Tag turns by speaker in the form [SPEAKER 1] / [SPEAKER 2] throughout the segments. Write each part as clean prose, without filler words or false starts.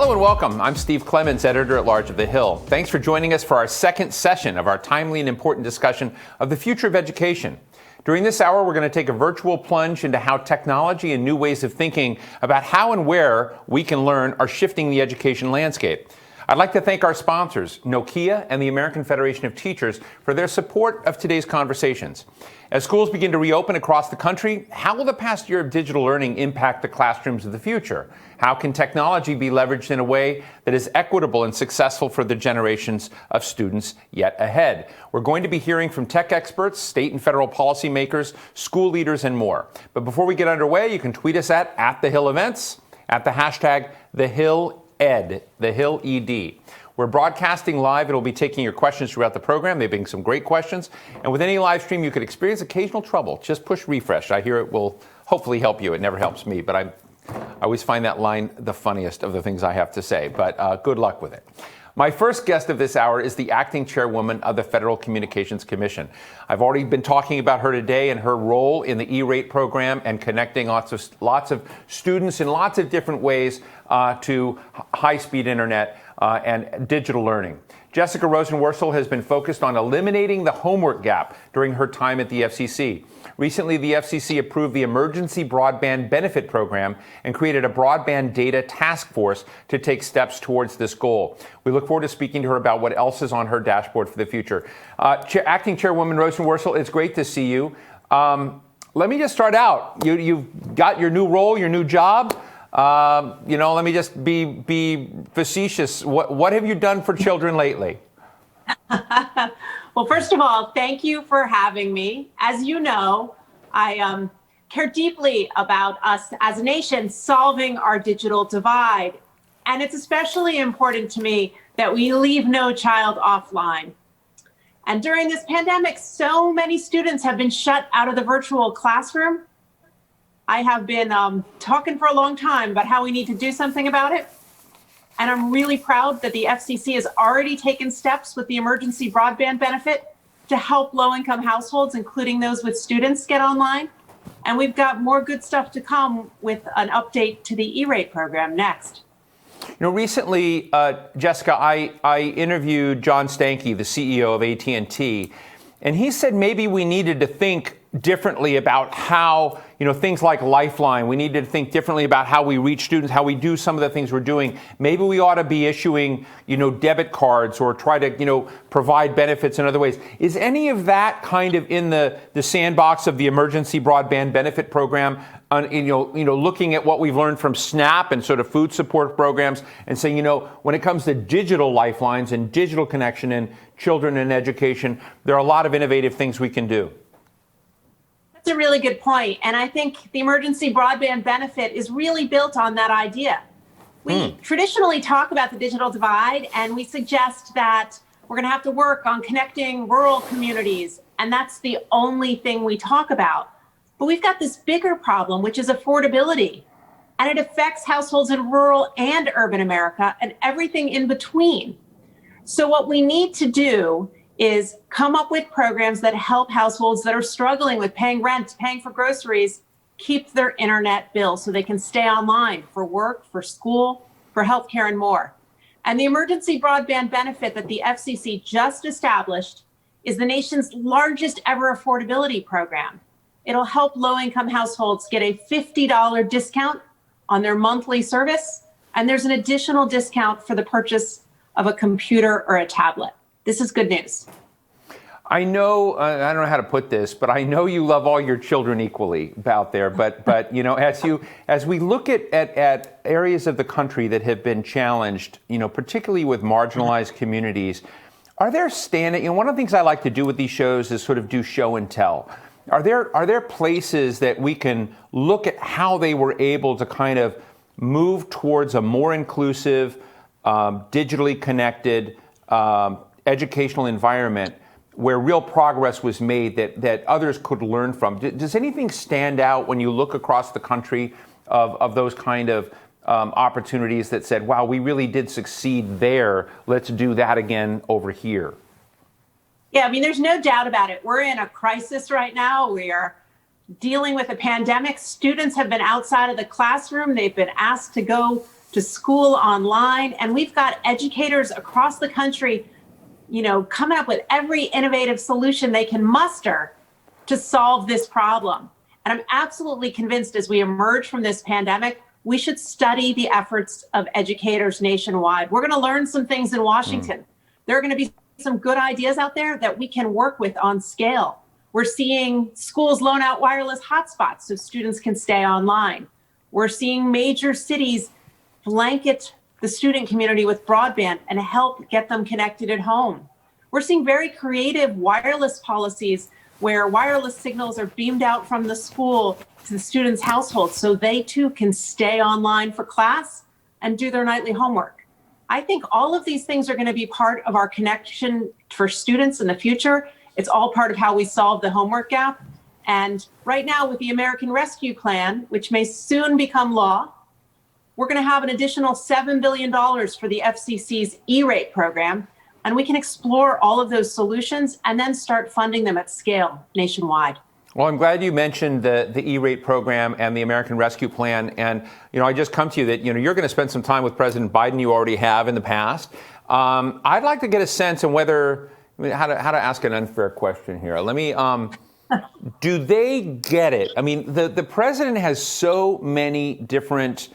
[SPEAKER 1] Hello and welcome. I'm Steve Clemons, editor-at-large of The Hill. Thanks for joining us for our second session of our timely and important discussion of the future of education. During this hour, we're going to take a virtual plunge into how technology and new ways of thinking about how and where we can learn are shifting the education landscape. I'd like to thank our sponsors, Nokia and the American Federation of Teachers, for their support of today's conversations. As schools begin to reopen across the country, how will the past year of digital learning impact the classrooms of the future? How can technology be leveraged in a way that is equitable and successful for the generations of students yet ahead? We're going to be hearing from tech experts, state and federal policymakers, school leaders, and more. But before we get underway, you can tweet us at The Hill Events, at the hashtag TheHillEd, The Hill ED. We're broadcasting live, and we'll be taking your questions throughout the program. They've been some great questions. And with any live stream, you could experience occasional trouble. Just push refresh. I hear it will hopefully help you. It never helps me, but I always find that line the funniest of the things I have to say. But good luck with it. My first guest of this hour is the acting chairwoman of the Federal Communications Commission. I've already been talking about her today and her role in the E-rate program and connecting lots of students in lots of different ways to high-speed internet and digital learning. Jessica Rosenworcel has been focused on eliminating the homework gap during her time at the FCC. Recently, the FCC approved the Emergency Broadband Benefit Program and created a broadband data task force to take steps towards this goal. We look forward to speaking to her about what else is on her dashboard for the future. Acting Chairwoman Rosenworcel, it's great to see you. Let me just start out. You've got your new role, your new job. Let me just be facetious. What have you done for children lately?
[SPEAKER 2] Well, first of all, thank you for having me. As you know, I care deeply about us as a nation solving our digital divide. And it's especially important to me that we leave no child offline. And during this pandemic, so many students have been shut out of the virtual classroom. I have been talking for a long time about how we need to do something about it. And I'm really proud that the FCC has already taken steps with the emergency broadband benefit to help low-income households, including those with students, get online. And we've got more good stuff to come with an update to the E-rate program next.
[SPEAKER 1] Recently, Jessica, I interviewed John Stankey, the CEO of AT&T, and he said maybe we needed to think differently about how, things like Lifeline, we need to think differently about how we reach students, how we do some of the things we're doing. Maybe we ought to be issuing, debit cards or try to, provide benefits in other ways. Is any of that kind of in the sandbox of the Emergency Broadband Benefit Program, looking at what we've learned from SNAP and sort of food support programs and saying, when it comes to digital lifelines and digital connection and children and education, there are a lot of innovative things we can do?
[SPEAKER 2] That's a really good point. And I think the emergency broadband benefit is really built on that idea. We traditionally talk about the digital divide, and we suggest that we're going to have to work on connecting rural communities. And that's the only thing we talk about. But we've got this bigger problem, which is affordability. And it affects households in rural and urban America and everything in between. So what we need to do is come up with programs that help households that are struggling with paying rent, paying for groceries, keep their internet bill so they can stay online for work, for school, for healthcare, and more. And the emergency broadband benefit that the FCC just established is the nation's largest ever affordability program. It'll help low-income households get a $50 discount on their monthly service, and there's an additional discount for the purchase of a computer or a tablet. This is good news.
[SPEAKER 1] I know, I don't know how to put this, but I know you love all your children equally out there. But as we look at areas of the country that have been challenged, particularly with marginalized communities, are there one of the things I like to do with these shows is sort of do show and tell. Are there places that we can look at how they were able to kind of move towards a more inclusive, digitally connected, educational environment where real progress was made that others could learn from? Does anything stand out when you look across the country of those kind of opportunities that said, wow, we really did succeed there, let's do that again over here?
[SPEAKER 2] Yeah, there's no doubt about it. We're in a crisis right now. We are dealing with a pandemic. Students have been outside of the classroom. They've been asked to go to school online. And we've got educators across the country, coming up with every innovative solution they can muster to solve this problem. And I'm absolutely convinced as we emerge from this pandemic, we should study the efforts of educators nationwide. We're going to learn some things in Washington. There are going to be some good ideas out there that we can work with on scale. We're seeing schools loan out wireless hotspots so students can stay online. We're seeing major cities blanket the student community with broadband and help get them connected at home. We're seeing very creative wireless policies where wireless signals are beamed out from the school to the students' households so they too can stay online for class and do their nightly homework. I think all of these things are going to be part of our connection for students in the future. It's all part of how we solve the homework gap. And right now with the American Rescue Plan, which may soon become law, we're going to have an additional $7 billion for the FCC's E-rate program. And we can explore all of those solutions and then start funding them at scale nationwide.
[SPEAKER 1] Well, I'm glad you mentioned the E-rate program and the American Rescue Plan. And, I just come to you that, you're going to spend some time with President Biden. You already have in the past. I'd like to get a sense on how to ask an unfair question here. Let me, do they get it? I mean, the president has so many different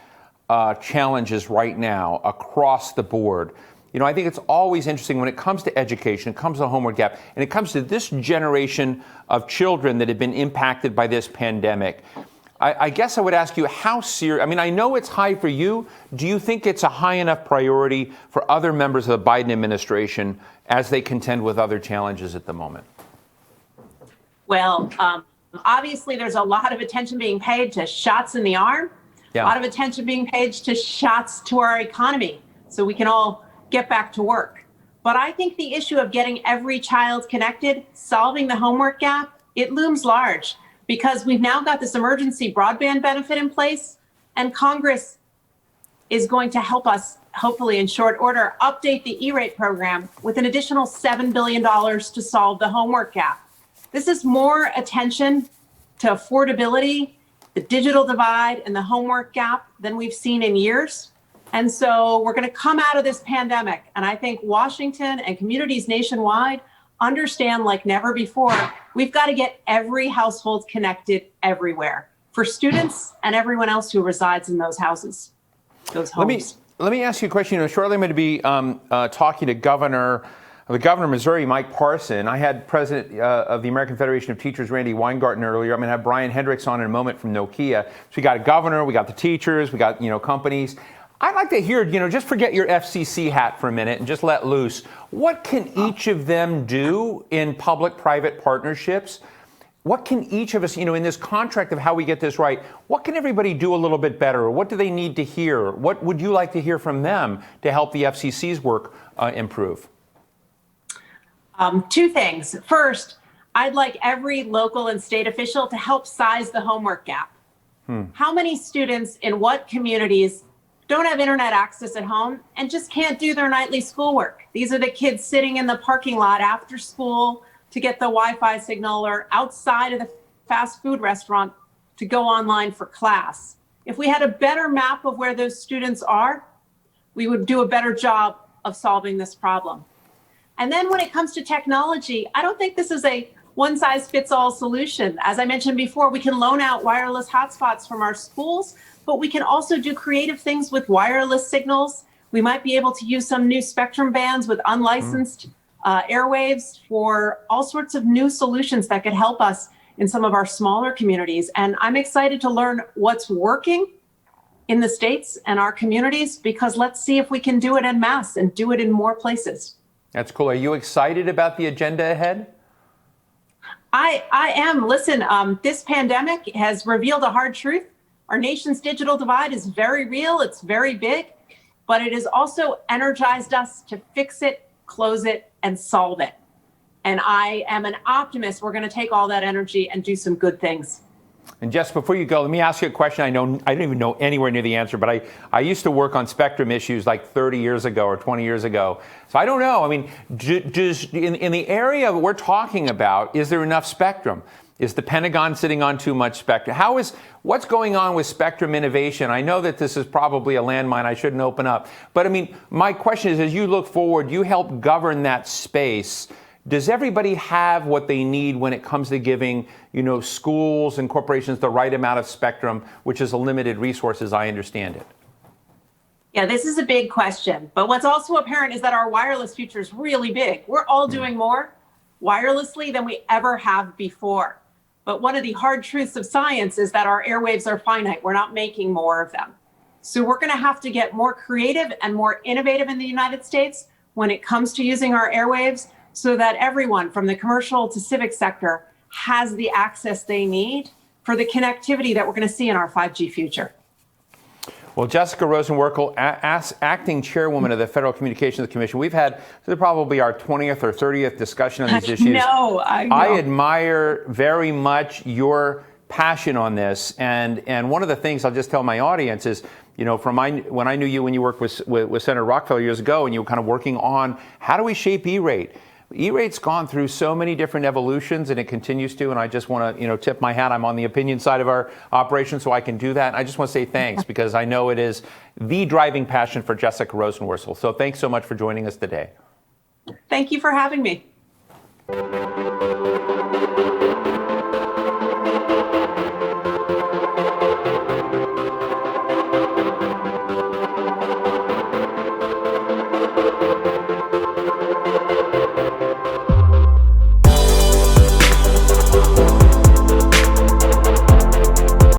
[SPEAKER 1] challenges right now across the board. I think it's always interesting when it comes to education, it comes to the homework gap, and it comes to this generation of children that have been impacted by this pandemic. I guess I would ask you, how serious? I mean, I know it's high for you. Do you think it's a high enough priority for other members of the Biden administration as they contend with other challenges at the moment?
[SPEAKER 2] Well, obviously, there's a lot of attention being paid to shots in the arm, a lot of attention being paid to shots to our economy so we can all get back to work. But I think the issue of getting every child connected, solving the homework gap, it looms large because we've now got this emergency broadband benefit in place, and Congress is going to help us, hopefully in short order, update the E-rate program with an additional $7 billion to solve the homework gap. This is more attention to affordability, the digital divide, and the homework gap than we've seen in years. And so we're going to come out of this pandemic. And I think Washington and communities nationwide understand like never before, we've got to get every household connected everywhere for students and everyone else who resides in those houses, those homes.
[SPEAKER 1] Let me ask you a question. Shortly I'm going to be talking to the governor of Missouri, Mike Parson. I had President of the American Federation of Teachers, Randy Weingarten, earlier. I'm going to have Brian Hendricks on in a moment from Nokia. So we got a governor, we got the teachers, we got, companies. I'd like to hear, just forget your FCC hat for a minute and just let loose. What can each of them do in public-private partnerships? What can each of us, in this contract of how we get this right, what can everybody do a little bit better? What do they need to hear? What would you like to hear from them to help the FCC's work improve?
[SPEAKER 2] Two things. First, I'd like every local and state official to help size the homework gap. How many students in what communities don't have internet access at home and just can't do their nightly schoolwork? These are the kids sitting in the parking lot after school to get the Wi-Fi signal or outside of the fast food restaurant to go online for class. If we had a better map of where those students are, we would do a better job of solving this problem. And then when it comes to technology, I don't think this is a one-size-fits-all solution. As I mentioned before, we can loan out wireless hotspots from our schools, but we can also do creative things with wireless signals. We might be able to use some new spectrum bands with unlicensed airwaves for all sorts of new solutions that could help us in some of our smaller communities. And I'm excited to learn what's working in the states and our communities, because let's see if we can do it en masse and do it in more places.
[SPEAKER 1] That's cool. Are you excited about the agenda ahead?
[SPEAKER 2] I am. Listen, this pandemic has revealed a hard truth. Our nation's digital divide is very real. It's very big, but it has also energized us to fix it, close it, and solve it. And I am an optimist. We're going to take all that energy and do some good things.
[SPEAKER 1] And Jess, before you go, let me ask you a question. I don't even know anywhere near the answer, but I used to work on spectrum issues like 30 years ago or 20 years ago. So I don't know. I mean, in the area we're talking about, is there enough spectrum? Is the Pentagon sitting on too much spectrum? What's going on with spectrum innovation? I know that this is probably a landmine I shouldn't open up. But I mean, my question is, as you look forward, you help govern that space. Does everybody have what they need when it comes to giving, schools and corporations the right amount of spectrum, which is a limited resource as I understand it?
[SPEAKER 2] Yeah, this is a big question. But what's also apparent is that our wireless future is really big. We're all doing more wirelessly than we ever have before. But one of the hard truths of science is that our airwaves are finite. We're not making more of them. So we're going to have to get more creative and more innovative in the United States when it comes to using our airwaves so that everyone from the commercial to civic sector has the access they need for the connectivity that we're going to see in our 5G future.
[SPEAKER 1] Well, Jessica Rosenworcel, acting chairwoman of the Federal Communications Commission, we've had probably our 20th or 30th discussion on these issues.
[SPEAKER 2] I know.
[SPEAKER 1] I admire very much your passion on this. And one of the things I'll just tell my audience is, when I knew you when you worked with Senator Rockefeller years ago, and you were kind of working on how do we shape E-rate. E-rate's gone through so many different evolutions, and it continues to, and I just want to, tip my hat. I'm on the opinion side of our operation, so I can do that. And I just want to say thanks, because I know it is the driving passion for Jessica Rosenworcel. So thanks so much for joining us today.
[SPEAKER 2] Thank you for having me.